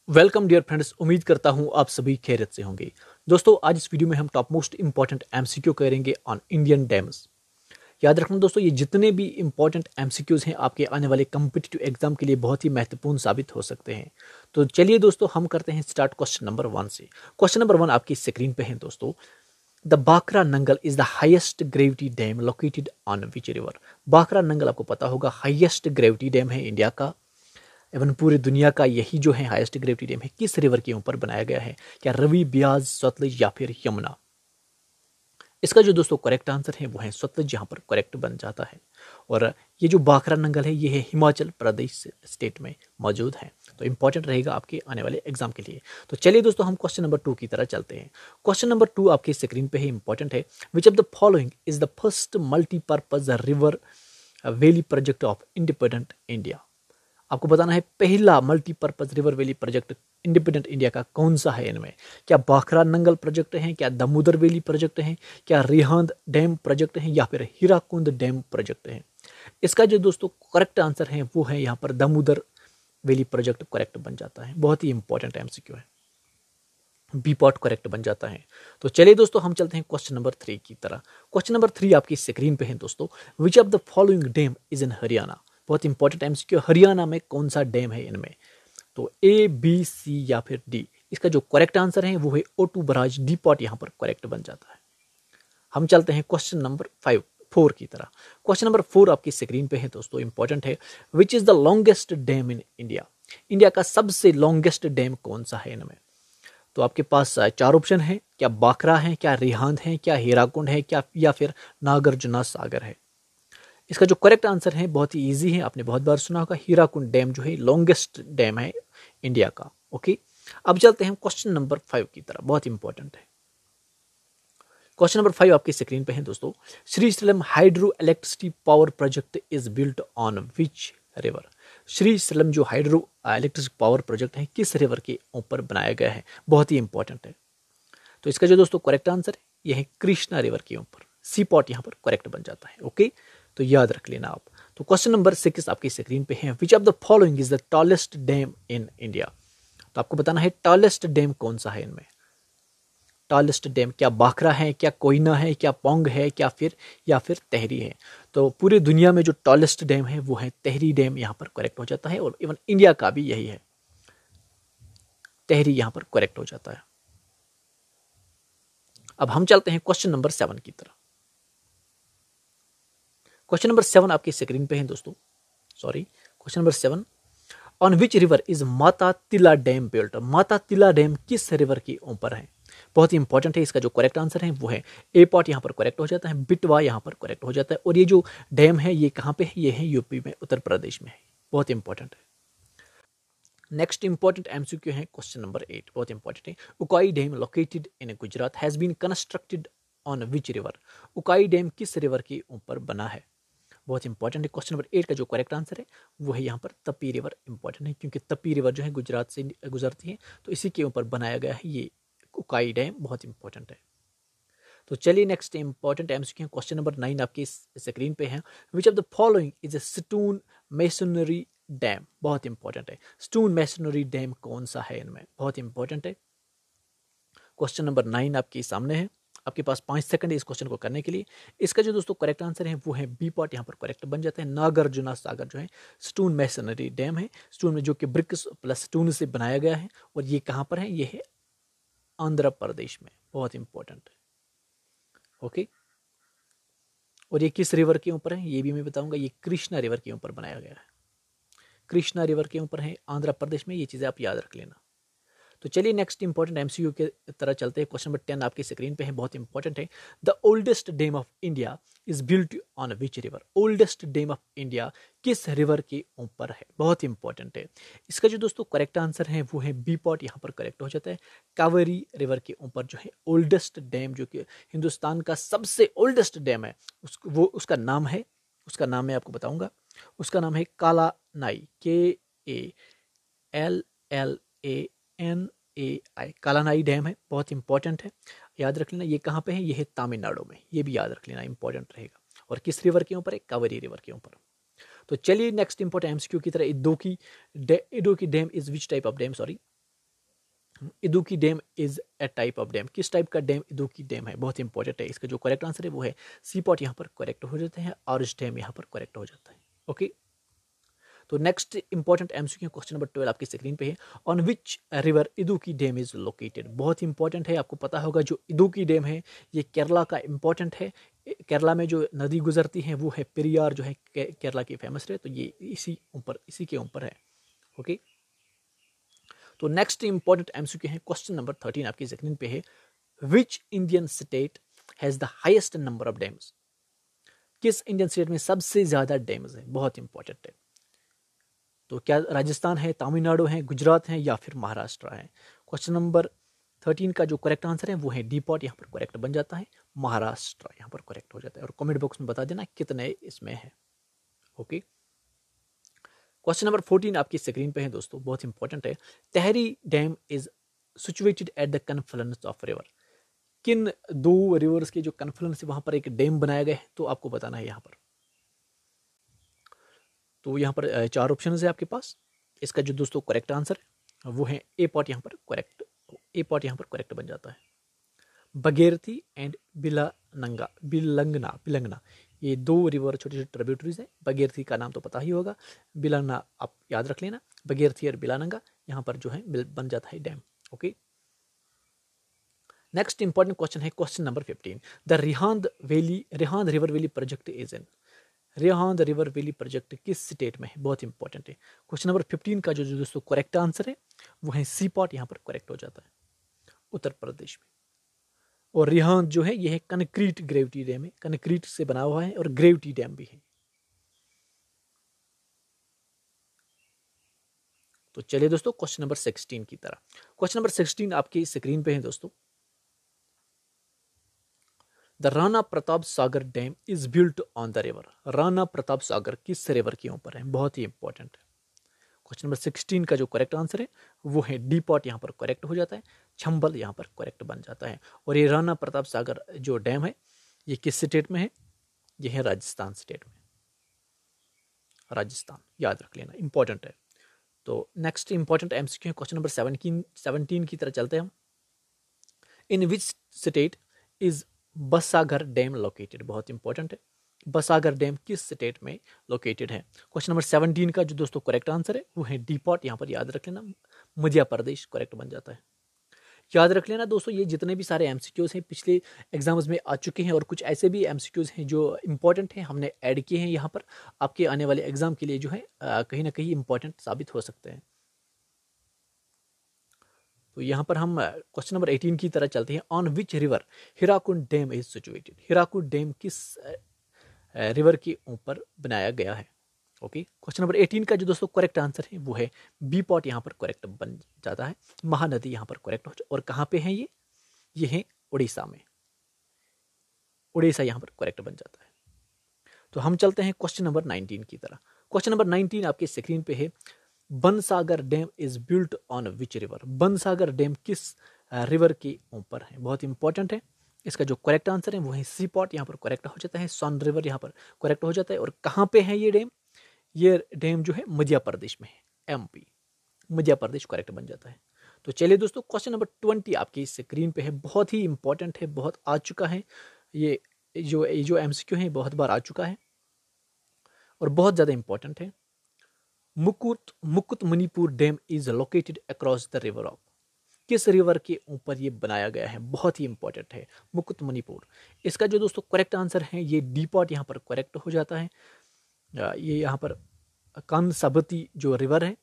Welcome dear friends. उम्मीद करता हूं आप सभी खैरियत से होंगे। दोस्तों, आज इस वीडियो में हम टॉप मोस्ट इंपॉर्टेंट एमसीक्यू करेंगे ऑन इंडियन डैम्स। याद रखना दोस्तों, ये जितने भी इंपॉर्टेंट एमसीक्यूज हैं आपके आने वाले कम्पिटिटिव एग्जाम के लिए बहुत ही महत्वपूर्ण साबित हो सकते हैं। तो चलिए दोस्तों, हम करते हैं स्टार्ट क्वेश्चन नंबर 1 से। क्वेश्चन नंबर 1 आपकी स्क्रीन पे है दोस्तों। The baccarat Nangal is the highest gravity dam located on which river. Baccarat Nangal आपको पता होगा हाईएस्ट ग्रेविटी डैम है इंडिया का, एवं पूरी दुनिया का यही जो है हाईएस्ट ग्रेविटी डैम है। किस रिवर के ऊपर बनाया गया है? क्या रवि, ब्याज, सतलज या फिर यमुना? इसका जो दोस्तों करेक्ट आंसर है वो है सतलज, यहाँ पर करेक्ट बन जाता है। और ये जो बाखरा नंगल है ये है हिमाचल प्रदेश स्टेट में मौजूद है। तो इंपॉर्टेंट रहेगा आपके आने वाले एग्जाम के लिए। तो चलिए दोस्तों, हम क्वेश्चन नंबर 2 की तरह चलते हैं। क्वेश्चन नंबर 2 आपकी स्क्रीन पे है, इंपॉर्टेंट है। विच of the following is the first multipurpose river valley project of independent India? आपको बताना है पहला multipurpose river valley project independent India का कौन सा है इनमें। क्या बाखरा नंगल प्रोजेक्ट है, क्या दामोदर वैली प्रोजेक्ट है, क्या रिहांद डैम प्रोजेक्ट है या फिर हीराकुंड डैम प्रोजेक्ट है? इसका जो दोस्तों करेक्ट आंसर है वो है यहाँ पर दामोदर वैली प्रोजेक्ट करेक्ट बन जाता है। बहुत ही इंपॉर्टेंट एमसीक्यू है, बी पॉट करेक्ट बन जाता है। तो चलिए दोस्तों, हम चलते हैं क्वेश्चन नंबर 3 की तरह। क्वेश्चन नंबर 3 आपकी स्क्रीन पे है दोस्तों। विच of the following dam is in Haryana? बहुत इंपॉर्टेंट एमसीक्यू, हरियाणा में कौन सा डैम है इनमें? तो ए, बी, सी या फिर डी। इसका जो करेक्ट आंसर है वो है O2 बराज, डी पॉट यहाँ पर करेक्ट बन जाता है। हम चलते हैं क्वेश्चन नंबर 4 की तरह। क्वेश्चन नंबर 4 आपकी स्क्रीन पे है दोस्तों, इंपॉर्टेंट है। Which is the longest dam in India? India का सबसे लॉन्गेस्ट डैम कौन सा है इनमें? तो आपके पास 4 ऑप्शन है। क्या बाकरा है, क्या रिहांद है, क्या हीराकुंड है, क्या या फिर नागार्जुना सागर है? इसका जो करेक्ट आंसर है बहुत ही इजी है, आपने बहुत बार सुना होगा। हीराकुंड डैम जो है लॉन्गेस्ट डैम है इंडिया का। ओके, अब चलते हैं क्वेश्चन नंबर 5 की तरफ, बहुत इंपॉर्टेंट है। क्वेश्चन नंबर 5 आपकी स्क्रीन पे है दोस्तों। Srisailam hydro electricity power project is built on which river? Srisailam जो हाइड्रो इलेक्ट्रिक पावर प्रोजेक्ट है किस रिवर के ऊपर बनाया गया है? बहुत ही इंपॉर्टेंट है। तो इसका जो दोस्तों करेक्ट आंसर है यह है कृष्णा रिवर के ऊपर, सी पॉट यहाँ पर करेक्ट बन जाता है। ओके, तो याद रख लेना आप। तो क्वेश्चन नंबर 6 आपकी स्क्रीन पे है। विच of the following is the tallest dam in India? तो आपको बताना है टॉलेस्ट डैम कौन सा है इनमें। टॉलेस्ट डैम क्या बाखरा है, क्या कोयना है, क्या पोंग है, क्या फिर या फिर तहरी है? तो पूरी दुनिया में जो टॉलेस्ट डैम है वो है तहरी डैम, यहाँ पर करेक्ट हो जाता है। और इवन इंडिया का भी यही है, तहरी यहाँ पर करेक्ट हो जाता है। अब हम चलते हैं क्वेश्चन नंबर 7 की तरफ। क्वेश्चन नंबर 7 आपकी स्क्रीन पे है दोस्तों। Sorry, question number 7। On which river is माता तिला डैम बिल्ट? माता तिला डैम किस रिवर के ऊपर है? बहुत ही इंपॉर्टेंट है। इसका जो करेक्ट आंसर है वो है ए पॉट, यहाँ पर करेक्ट हो जाता है। बिटवा यहाँ पर करेक्ट हो जाता है। और ये जो डैम है ये कहाँ पे है? ये है यूपी में, उत्तर प्रदेश में है। बहुत इंपॉर्टेंट है। नेक्स्ट इंपॉर्टेंट एमसीक्यू है क्वेश्चन नंबर 8, बहुत इंपॉर्टेंट है। Ukai dam located in Gujarat has been constructed on which river? Ukai dam किस रिवर के ऊपर बना है? बहुत इंपॉर्टेंट है। क्वेश्चन नंबर 8 का जो करेक्ट आंसर है वो है यहाँ पर तपी रिवर। इंपॉर्टेंट है क्योंकि तपी रिवर जो है गुजरात से गुजरती है, तो इसी के ऊपर बनाया गया है ये उकाई डैम। बहुत इंपॉर्टेंट है। तो चलिए next important MCQ question number 9 आपकी स्क्रीन पे है। विच of the following is a stone masonry dam? बहुत इंपॉर्टेंट है। स्टोन मेसनरी डैम कौन सा है इनमें? बहुत इंपॉर्टेंट है। क्वेश्चन नंबर 9 आपके सामने है। आपके पास 5 सेकंड है इस क्वेश्चन को करने के लिए। इसका जो दोस्तों करेक्ट आंसर है वो है बी पॉट, यहाँ पर करेक्ट बन जाता है। नागार्जुना सागर जो है स्टोन मैसनरी डैम है, स्टोन में जो कि ब्रिक्स प्लस स्टोन से बनाया गया है। और ये कहाँ पर है? ये है आंध्र प्रदेश में। बहुत इंपॉर्टेंट है। ओके, और ये किस रिवर के ऊपर है ये भी मैं बताऊंगा। ये कृष्णा रिवर के ऊपर बनाया गया है, कृष्णा रिवर के ऊपर है आंध्र प्रदेश में। ये चीज़ें आप याद रख लेना। तो चलिए नेक्स्ट इंपॉर्टेंट एमसीक्यू के तरह चलते हैं। क्वेश्चन नंबर 10 आपकी स्क्रीन पे है, बहुत इंपॉर्टेंट है। The oldest dam of India is built on which river? Oldest dam of India किस रिवर के ऊपर है? बहुत इंपॉर्टेंट है। इसका जो दोस्तों करेक्ट आंसर है वो है बी पॉट, यहाँ पर करेक्ट हो जाता है। कावेरी रिवर के ऊपर जो है ओल्डेस्ट डैम, जो कि हिंदुस्तान का सबसे ओल्डेस्ट डैम है, उसका नाम है, उसका नाम मैं आपको बताऊंगा। उसका नाम है काला नाई, KALLANAI, कालानाई डैम है। बहुत इंपॉर्टेंट है, याद रख लेना। ये कहाँ पे है? ये है तमिलनाडु में। ये भी याद रख लेना, इंपॉर्टेंट रहेगा। और किस रिवर के ऊपर है? कावेरी रिवर के ऊपर। तो चलिए नेक्स्ट इंपॉर्टेंट एमसीक्यू की तरह Idukki dam is which type of dam? Sorry, Idukki dam is a type of dam. किस टाइप का डैम इदुक्की डैम है, बहुत इंपॉर्टेंट है। इसका जो करेक्ट आंसर है वो है सी पॉट, यहाँ पर करेक्ट हो जाते हैं, और इस डैम यहाँ पर करेक्ट हो जाता है। ओके, तो next important MCQ question number 12 आपकी स्क्रीन पे है। On which river Idukki dam is located. बहुत इंपॉर्टेंट है, आपको पता होगा जो इदुक्की डैम है ये केरला का इंपॉर्टेंट है। केरला में जो नदी गुजरती है वो है पेरियार, जो है केरला की फेमस है, तो ये इसी के ऊपर है। ओके, तो नेक्स्ट इंपॉर्टेंट एमसीक्यू है क्वेश्चन नंबर 13 आपकी स्क्रीन पे है। Which Indian state has the highest number of dams. किस इंडियन स्टेट में सबसे ज्यादा डैम्स है, बहुत इंपॉर्टेंट है। तो क्या राजस्थान है, तमिलनाडु है, गुजरात है, या फिर महाराष्ट्र है। क्वेश्चन नंबर 13 का जो करेक्ट आंसर है वो है डी पॉट, यहाँ पर करेक्ट बन जाता है, महाराष्ट्र यहाँ पर करेक्ट हो जाता है। और कमेंट बॉक्स में बता देना कितने इसमें है। ओके, क्वेश्चन नंबर 14 आपकी स्क्रीन पे है दोस्तों, बहुत इंपॉर्टेंट है। Tehri dam is situated at the confluence of river. किन दो रिवर्स के जो कन्फ्लुएंस है वहां पर एक डैम बनाया गया है, तो आपको बताना है यहाँ पर। तो यहाँ पर चार ऑप्शन है आपके पास। इसका जो दोस्तों करेक्ट आंसर है वो है ए पॉट, यहाँ पर करेक्ट, ए पॉट यहाँ पर करेक्ट बन जाता है। बगेरथी एंड बिलंगना ये दो रिवर छोटे छोटे ट्रिब्यूटरीज हैं। बगेरथी का नाम तो पता ही होगा, बिलंगना आप याद रख लेना। बगेरथी और बिलानंगा यहाँ पर जो है बन जाता है dam. Okay, next important question है question number 15। The Rihand river valley project is in. Rihand river valley project किस स्टेट में है, बहुत इंपॉर्टेंट है। क्वेश्चन नंबर 15 का जो दोस्तों करेक्ट आंसर है वो है सी पॉट, यहाँ पर करेक्ट हो जाता है, उत्तर प्रदेश में। और रिहांद जो है ये है कंक्रीट ग्रेविटी डैम है, कंक्रीट से बना हुआ है, और ग्रेविटी डैम भी है। तो चलिए दोस्तों क्वेश्चन नंबर 16 की तरह। क्वेश्चन नंबर 16 आपकी स्क्रीन पे है दोस्तों। The Rana Pratap Sagar dam is built on the river. Rana Pratap Sagar किस रिवर के ऊपर है, बहुत ही इंपॉर्टेंट है। क्वेश्चन नंबर 16 का जो करेक्ट आंसर है वो है डी पॉट, यहाँ पर करेक्ट हो जाता है, चंबल यहाँ पर करेक्ट बन जाता है। और ये राणा प्रताप सागर जो डैम है ये किस स्टेट में है, ये है राजस्थान स्टेट में, राजस्थान याद रख लेना, इंपॉर्टेंट है। तो next important MCQ question number 17 की तरह चलते हैं हम। In which state is Bansagar dam located, बहुत इंपॉर्टेंट है। बसागर डैम किस स्टेट में लोकेटेड है। क्वेश्चन नंबर 17 का जो दोस्तों करेक्ट आंसर है वो है डी पॉट, यहाँ पर याद रख लेना, मध्य प्रदेश करेक्ट बन जाता है। याद रख लेना दोस्तों, ये जितने भी सारे एमसीक्यूज हैं पिछले एग्जाम्स में आ चुके हैं, और कुछ ऐसे भी एमसीक्यूज हैं जो इंपॉर्टेंट हैं, हमने ऐड किए हैं यहाँ पर आपके आने वाले एग्जाम के लिए, जो है कहीं ना कहीं इंपॉर्टेंट साबित हो सकते हैं। तो यहाँ पर हम क्वेश्चन नंबर 18 की तरह चलते हैं। On which river Hirakud dam is situated. Hirakud dam किस रिवर के ऊपर बनाया गया है। ओके, क्वेश्चन नंबर 18 का जो दोस्तों करेक्ट आंसर है वो है बी पॉट, यहाँ पर करेक्ट बन जाता है, महानदी यहाँ पर करेक्ट हो। और कहाँ पे है ये है उड़ीसा में, उड़ीसा यहाँ पर करेक्ट बन जाता है। तो हम चलते हैं क्वेश्चन नंबर 19 की तरह। क्वेश्चन नंबर 19 आपके स्क्रीन पे है। Bansagar dam is built on which river. Bansagar dam किस रिवर के ऊपर है, बहुत इंपॉर्टेंट है। इसका जो करेक्ट आंसर है वो है सी पॉट, यहाँ पर करेक्ट हो जाता है, सोन रिवर यहाँ पर करेक्ट हो जाता है। और कहाँ पे है ये डैम, ये डैम जो है मध्य प्रदेश में है, एमपी, मध्य प्रदेश करेक्ट बन जाता है। तो चलिए दोस्तों क्वेश्चन नंबर 20 आपकी स्क्रीन पे है, बहुत ही इंपॉर्टेंट है, बहुत आ चुका है, ये जो एमसीक्यू है बहुत बार आ चुका है और बहुत ज़्यादा इंपॉर्टेंट है। Mukutmanipur dam is located across the river of. किस रिवर के ऊपर ये बनाया गया है, बहुत ही इंपॉर्टेंट है, मुकुटमणिपुर। इसका जो दोस्तों करेक्ट आंसर है ये डी पॉट, यहाँ पर करेक्ट हो जाता है। ये यहाँ पर कानसाबती जो रिवर है,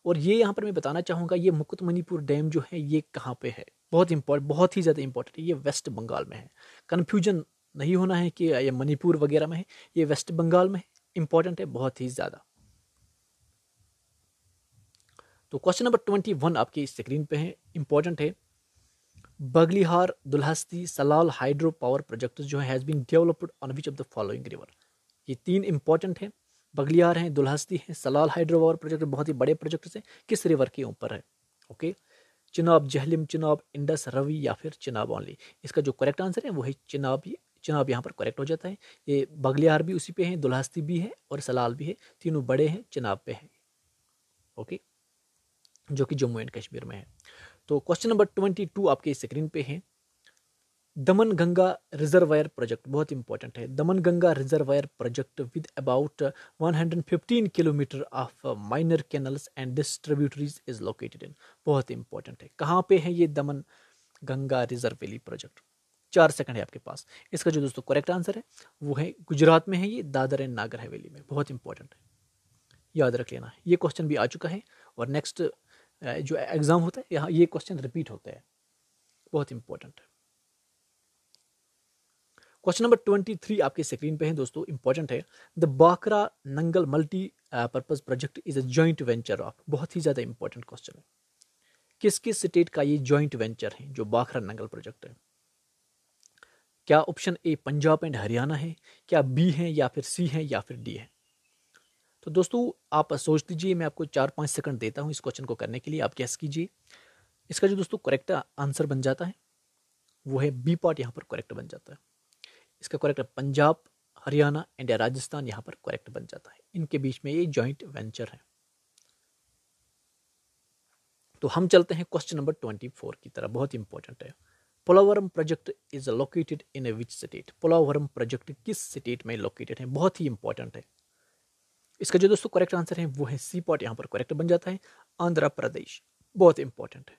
और ये यहाँ पर मैं बताना चाहूँगा ये मुकुटमणिपुर डैम जो है ये कहाँ पे है, बहुत ही ज़्यादा इंपॉर्टेंट है, ये वेस्ट बंगाल में है। कन्फ्यूजन नहीं होना है कि ये मणिपुर वगैरह में है, ये वेस्ट बंगाल में है, इंपॉर्टेंट है बहुत ही ज़्यादा। तो क्वेश्चन नंबर 21 आपकी स्क्रीन पे है, इंपॉर्टेंट है। Baglihar Dulhasti Salal hydro power project जो है has been developed on which of the following river. ये तीन इंपॉर्टेंट है, बगलियार हैं, दुल्हस्ती है, सलाल हाइड्रो पावर प्रोजेक्ट बहुत ही बड़े प्रोजेक्ट हैं, किस रिवर के ऊपर है। ओके, चिनाब, जहलिम, चिनाब, इंडस, रवि या फिर चिनाब ओनली। इसका जो करेक्ट आंसर है वो है चिनाब, चिनाब यहाँ पर करेक्ट हो जाता है। ये बगलियार भी उसी पे है, दुल्हस्ती भी है और सलाल भी है, तीनों बड़े हैं, चिनाब पे है। ओके, जो कि जम्मू एंड कश्मीर में है। तो क्वेश्चन नंबर 22 आपके स्क्रीन पे है। दमन गंगा रिजर्वायर प्रोजेक्ट बहुत इंपॉर्टेंट है। दमन Ganga reservoir project with about 115 kilometre of minor canals and distributaries is located in, बहुत इंपॉर्टेंट है। कहाँ पे है ये दमन Ganga reserve valley project? 4 second है आपके पास। इसका जो दोस्तों करेक्ट आंसर है वो है गुजरात में है, ये दादर एंड नागर हवेली में। बहुत इंपॉर्टेंट है, याद रख लेना। ये क्वेश्चन भी आ चुका है और नेक्स्ट जो एग्जाम होता है यहाँ ये क्वेश्चन रिपीट होता है, बहुत इंपॉर्टेंट है। क्वेश्चन नंबर 23 आपके स्क्रीन पे है दोस्तों, इंपॉर्टेंट है। The baccarat Nangal multi purpose project is a joint venture of, बहुत ही ज्यादा इंपॉर्टेंट क्वेश्चन है। किस किस स्टेट का ये जॉइंट वेंचर है जो बाखरा नंगल प्रोजेक्ट है? क्या option A Punjab and Haryana है, क्या बी है, या फिर सी है, या फिर डी है? तो दोस्तों आप सोच लीजिए, मैं आपको 4-5 सेकंड देता हूं इस क्वेश्चन को करने के लिए, आप गैस कीजिए। इसका जो दोस्तों करेक्ट आंसर बन जाता है वो है बी पार्ट, यहाँ पर करेक्ट बन जाता है। इसका करेक्ट पंजाब, हरियाणा एंड राजस्थान यहाँ पर करेक्ट बन जाता है। इनके बीच में ये जॉइंट वेंचर है। तो हम चलते हैं क्वेश्चन नंबर 24 की तरफ, बहुत इंपॉर्टेंट है। Polavaram project is located in A which state? Polavaram project किस स्टेट में लोकेटेड है? बहुत ही इंपॉर्टेंट है। इसका जो दोस्तों करेक्ट आंसर है वो है सी पार्ट, यहाँ पर करेक्ट बन जाता है, आंध्र प्रदेश। बहुत इंपॉर्टेंट है।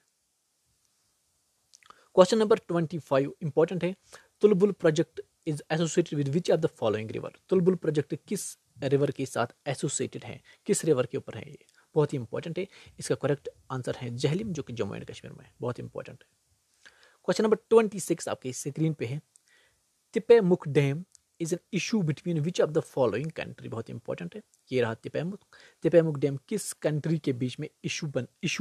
क्वेश्चन नंबर 25 इंपॉर्टेंट है। Tulbul project is associated with which of the following river? Tulbul project किस रिवर के साथ एसोसिएटेड है, किस रिवर के ऊपर है ये? बहुत ही इंपॉर्टेंट है। इसका करेक्ट आंसर है झेलम, जो कि जम्मू एंड कश्मीर में है। बहुत इंपॉर्टेंट है। क्वेश्चन नंबर 26 आपके स्क्रीन पे है। Tipaimukh dam is an issue between which of the following country? बहुत इंपॉर्टेंट है। ये रहा तिपेमुख डैम किस कंट्री के बीच में इशू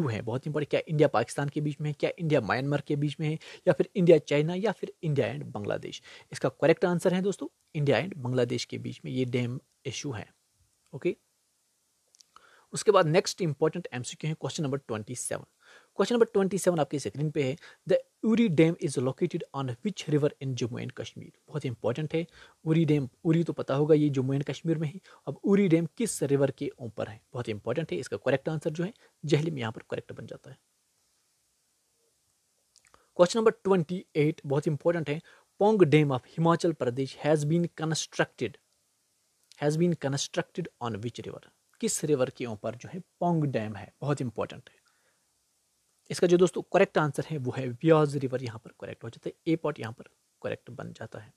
है? बहुत इंपॉर्टेंट। क्या इंडिया पाकिस्तान के बीच में है, क्या इंडिया म्यांमार के बीच में है, या फिर इंडिया चाइना, या फिर इंडिया एंड बांग्लादेश? इसका करेक्ट आंसर है दोस्तों इंडिया एंड बांग्लादेश के बीच में ये डैम इशू है। ओके, उसके बाद नेक्स्ट इंपॉर्टेंट एमसीक्यू है क्वेश्चन नंबर 27। क्वेश्चन नंबर 27 आपके स्क्रीन पे है। The Uri dam is located on which river in Jammu and Kashmir? बहुत इंपॉर्टेंट है। उरी डैम, उरी तो पता होगा ये जम्मू एंड कश्मीर में है। अब उरी डैम किस रिवर के ऊपर है? बहुत इंपॉर्टेंट है। इसका करेक्ट आंसर जो है झेलम, यहाँ पर करेक्ट बन जाता है। क्वेश्चन नंबर 28 बहुत इंपॉर्टेंट है। Pong dam of Himachal Pradesh has been constructed on which river? किस रिवर के ऊपर जो है पोंग डैम है? बहुत इंपॉर्टेंट है। इसका जो दोस्तों करेक्ट आंसर है वो है व्यास रिवर, यहाँ पर करेक्ट हो जाता है। ए पॉट यहाँ पर करेक्ट बन जाता है।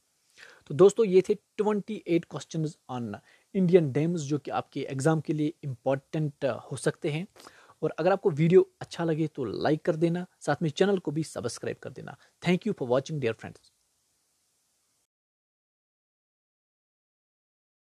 तो दोस्तों ये थे 28 क्वेश्चंस ऑन इंडियन डैम्स जो कि आपके एग्जाम के लिए इंपॉर्टेंट हो सकते हैं। और अगर आपको वीडियो अच्छा लगे तो लाइक कर देना, साथ में चैनल को भी सब्सक्राइब कर देना। Thank you for watching dear friends.